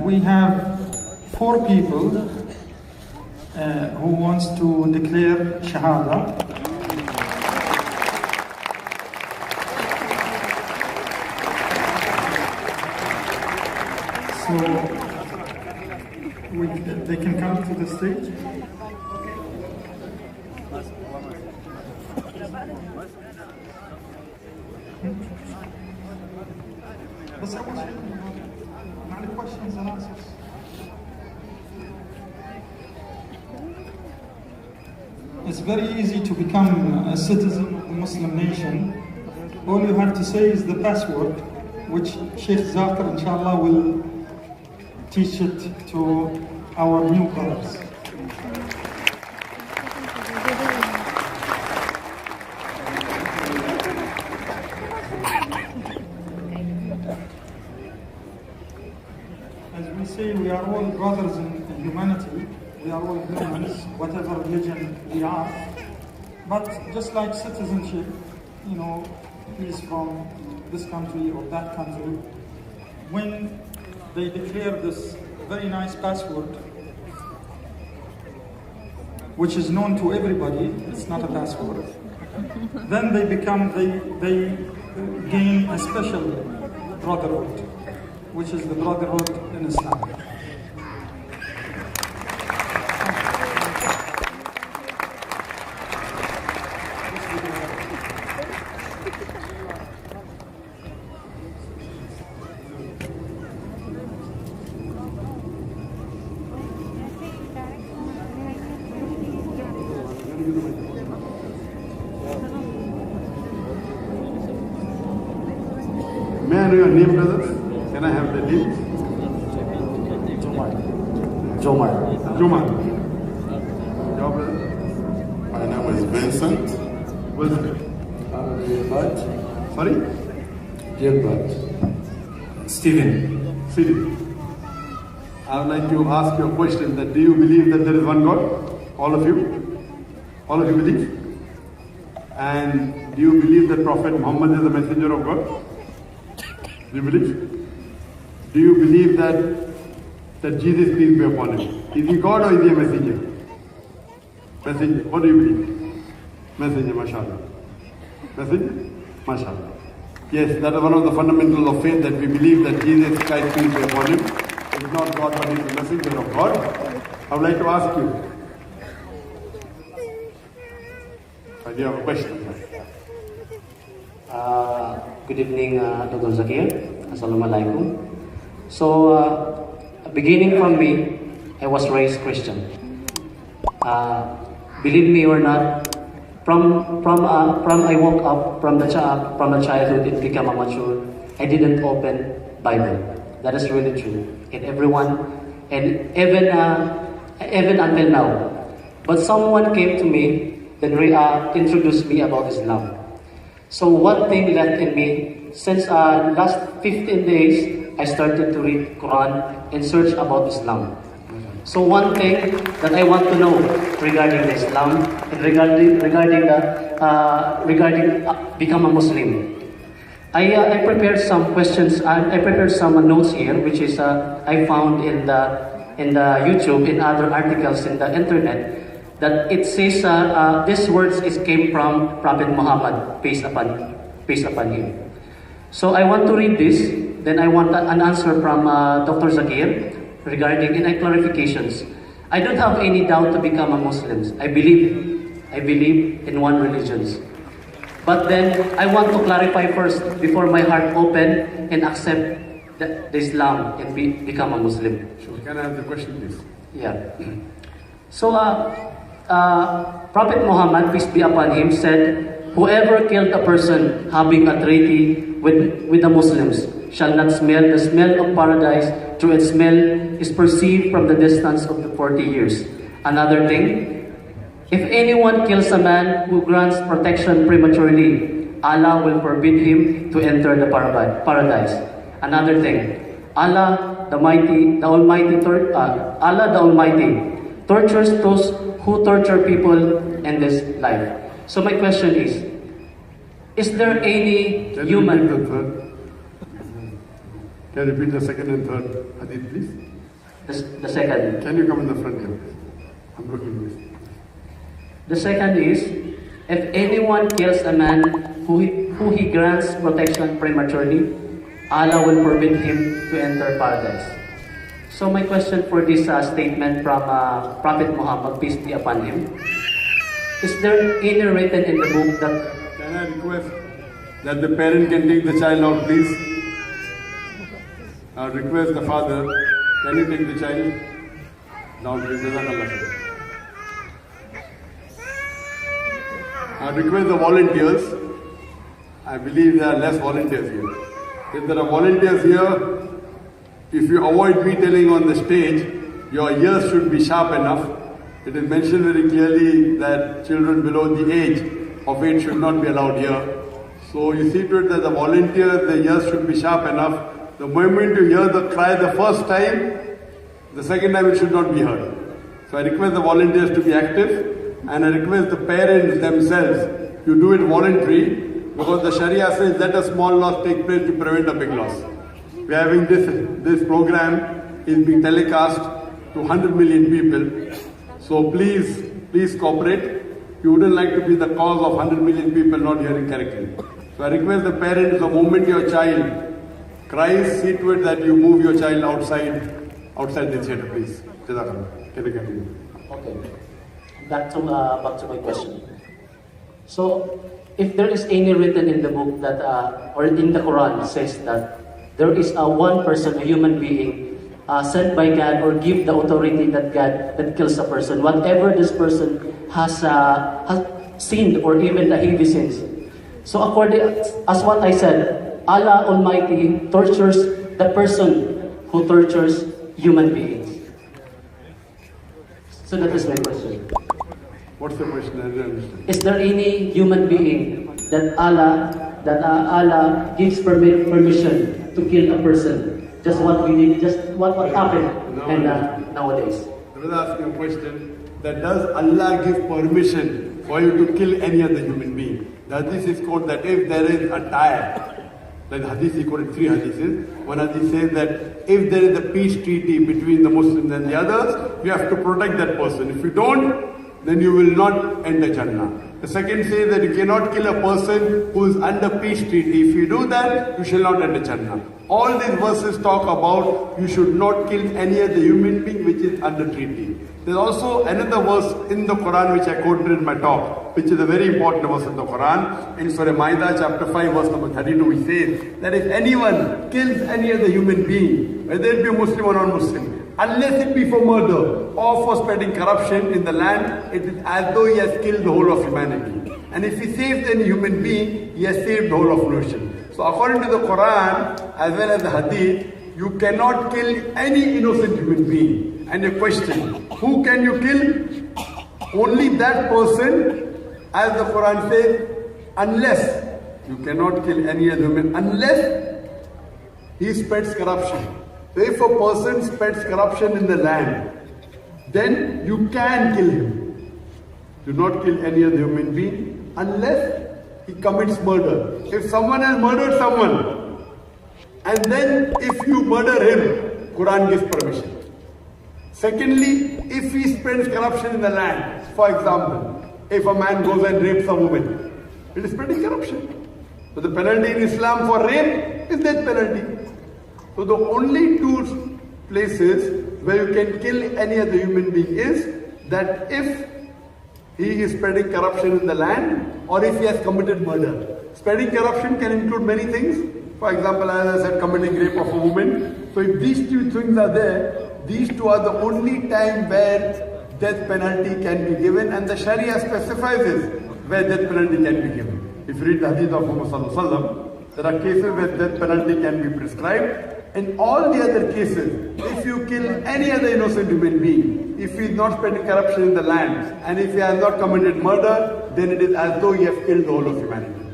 We have 4 people who wants to declare Shahada. So they can come to the stage. بس أول شيء معنا questions and answers. It's very easy to become a citizen of the Muslim nation. All you have to say is the password, which Sheikh Zakir inshallah will teach it to our new brothers. As we say, we are all brothers in humanity. We are all humans, whatever religion we are. But just like citizenship, you know, he's from this country or that country. When they declare this very nice password, which is known to everybody, it's not a password, then they gain a special brotherhood, which is the brotherhood in Islam. May I know your name, brothers? Can I have the name? Jomar. Your brother? My name is Vincent. Wilson. Gilbert. Sorry? Gilbert. Steven. I would like to ask you a question that do you believe that there is one God? All of you? All of you believe? And do you believe that Prophet Muhammad is the messenger of God? Do you believe? Do you believe that Jesus, peace be upon him, is he God or is he a messenger? Messenger. What do you believe? Messenger, mashallah. Messenger? Mashallah. Yes, that is one of the fundamentals of faith, that we believe that Jesus Christ, peace be upon him, is not God but is the messenger of God. I would like to ask you, do you have a question? Good evening, Dr. Zakir. Assalamualaikum. So, beginning from me, I was raised Christian. Believe me or not, from I woke up from the childhood and become a mature, I didn't open Bible. That is really true. And everyone, and even until now. But someone came to me and introduced me about Islam. So one thing left in me, since last 15 days, I started to read Quran and search about Islam. So one thing that I want to know regarding Islam and regarding become a Muslim, I prepared some questions. I prepared some notes here, which is I found in the YouTube, in other articles in the internet, that it says these words came from Prophet Muhammad, peace upon him. So I want to read this. Then I want an answer from Dr. Zakir regarding any clarifications. I don't have any doubt to become a Muslim. I believe in one religion. But then I want to clarify first before my heart open and accept the Islam and become a Muslim. Sure. Can I have the question, please? Yeah. So Prophet Muhammad, peace be upon him, said, "Whoever killed a person having a treaty with the Muslims shall not smell the smell of paradise, through its smell is perceived from the distance of the 40 years. Another thing, if anyone kills a man who grants protection prematurely, Allah will forbid him to enter the paradise. Another thing, Allah the Almighty tortures those who torture people in this life." So my question is there any human? Can you repeat the second and third hadith, please? The second. Can you come in the front here, please? I'm looking at this. The second is, if anyone kills a man who he grants protection prematurely, Allah will forbid him to enter paradise. So my question for this statement from Prophet Muhammad, peace be upon him, is there any written in the book that... Can I request that the parent can take the child out, please? I request the father, can you take the child down, please? Jazakallah. I request the volunteers. I believe there are less volunteers here. If there are volunteers here, if you avoid me telling on the stage, your ears should be sharp enough. It is mentioned very clearly that children below the age of 8 should not be allowed here. So you see to it that the volunteers, the ears should be sharp enough. The moment you hear the cry the first time, the second time it should not be heard. So I request the volunteers to be active. And I request the parents themselves, you do it voluntary, because the Sharia says let a small loss take place to prevent a big loss. We are having this program is being telecast to 100 million people. So please cooperate. You wouldn't like to be the cause of 100 million people not hearing correctly. So I request the parents, the moment your child cries, see to it that you move your child outside the theatre, please. Jazakallah. Can you continue? Okay. Back to my question. So, if there is any written in the book that, or in the Quran says that there is one person, a human being, sent by God or give the authority that kills a person, whatever this person has sinned or even the heavy sins. So, according as what I said, Allah Almighty tortures the person who tortures human beings. So that is my question. What's the question? I don't understand. Is there any human being that Allah gives permission to kill a person? Just what we need, just what happened nowadays. I was asking a question that does Allah give permission for you to kill any other human being? The hadith is called that if there is a tie, like the hadith, he quoted 3 hadiths. One hadith says that if there is a peace treaty between the Muslims and the others, you have to protect that person. If you don't, then you will not enter Jannah. The second says that you cannot kill a person who is under peace treaty. If you do that, you shall not enter Jannah. All these verses talk about you should not kill any other human being which is under treaty. There's also another verse in the Quran which I quoted in my talk, which is a very important verse in the Quran. In Surah Ma'idah chapter 5 verse number 32, we say that if anyone kills any other human being, whether it be a Muslim or non-Muslim, unless it be for murder or for spreading corruption in the land, it is as though he has killed the whole of humanity. And if he saves any human being, he has saved the whole of nation. So according to the Quran as well as the Hadith, you cannot kill any innocent human being. And a question, who can you kill? Only that person, as the Quran says, unless you cannot kill any other human, unless he spreads corruption. So if a person spreads corruption in the land, then you can kill him. Do not kill any other human being unless he commits murder. If someone has murdered someone, and then if you murder him, Quran gives permission. Secondly, if he spreads corruption in the land, for example, if a man goes and rapes a woman, it is spreading corruption. So the penalty in Islam for rape is death penalty. So the only 2 places where you can kill any other human being is that if he is spreading corruption in the land or if he has committed murder. Spreading corruption can include many things. For example, as I said, committing rape of a woman. So if these 2 things are there, these 2 are the only time where death penalty can be given, and the Sharia specifies where death penalty can be given. If you read the hadith of Muhammad Sallallahu Alaihi Wasallam, there are cases where death penalty can be prescribed. In all the other cases, if you kill any other innocent human being, if he is not spreading corruption in the land, and if he has not committed murder, then it is as though he has killed the whole of humanity.